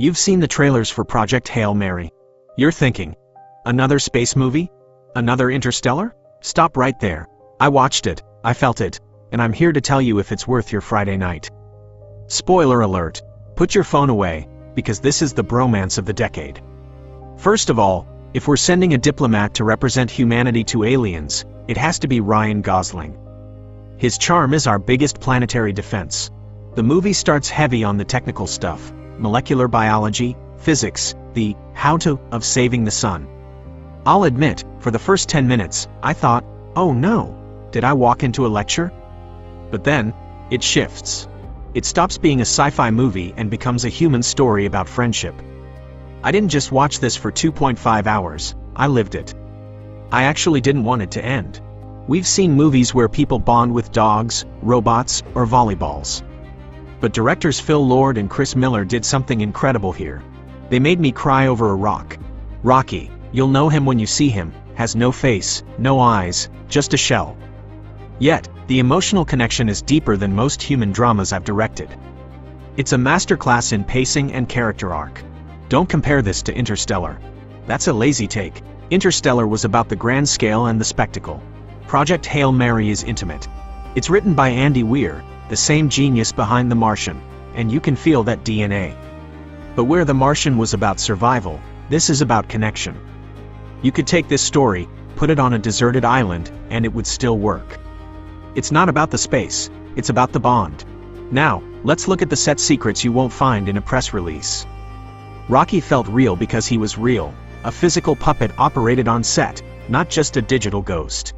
You've seen the trailers for Project Hail Mary. You're thinking, another space movie? Another Interstellar? Stop right there. I watched it, I felt it, and I'm here to tell you if it's worth your Friday night. Spoiler alert. Put your phone away, because this is the bromance of the decade. First of all, if we're sending a diplomat to represent humanity to aliens, it has to be Ryan Gosling. His charm is our biggest planetary defense. The movie starts heavy on the technical stuff, molecular biology, physics, the how-to of saving the sun. I'll admit, for the first 10 minutes, I thought, oh no, did I walk into a lecture? But then, it shifts. It stops being a sci-fi movie and becomes a human story about friendship. I didn't just watch this for 2.5 hours, I lived it. I actually didn't want it to end. We've seen movies where people bond with dogs, robots, or volleyballs. But directors Phil Lord and Chris Miller did something incredible here. They made me cry over a rock. Rocky, you'll know him when you see him, has no face, no eyes, just a shell. Yet, the emotional connection is deeper than most human dramas I've directed. It's a masterclass in pacing and character arc. Don't compare this to Interstellar. That's a lazy take. Interstellar was about the grand scale and the spectacle. Project Hail Mary is intimate. It's written by Andy Weir, the same genius behind The Martian, and you can feel that DNA. But where The Martian was about survival, this is about connection. You could take this story, put it on a deserted island, and it would still work. It's not about the space, it's about the bond. Now, let's look at the set secrets you won't find in a press release. Rocky felt real because he was real, a physical puppet operated on set, not just a digital ghost.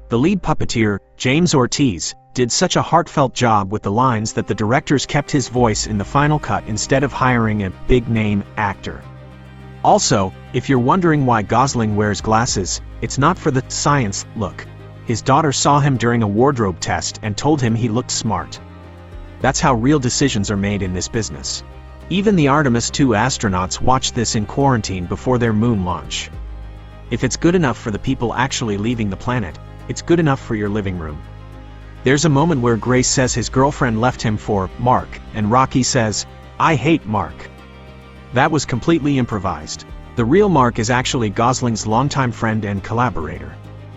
The lead puppeteer, James Ortiz, did such a heartfelt job with the lines that the directors kept his voice in the final cut instead of hiring a big-name actor. Also, if you're wondering why Gosling wears glasses, it's not for the science look. His daughter saw him during a wardrobe test and told him he looked smart. That's how real decisions are made in this business. Even the Artemis II astronauts watched this in quarantine before their moon launch. If it's good enough for the people actually leaving the planet, it's good enough for your living room. There's a moment where Grace says his girlfriend left him for Mark, and Rocky says, "I hate Mark." That was completely improvised. The real Mark is actually Gosling's longtime friend and collaborator.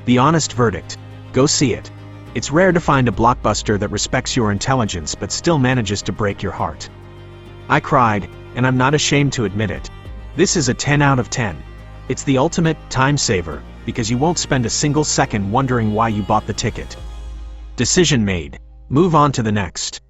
The honest verdict: go see it. It's rare to find a blockbuster that respects your intelligence but still manages to break your heart. I cried, and I'm not ashamed to admit it. This is a 10 out of 10. It's the ultimate time saver, because you won't spend a single second wondering why you bought the ticket. Decision made. Move on to the next.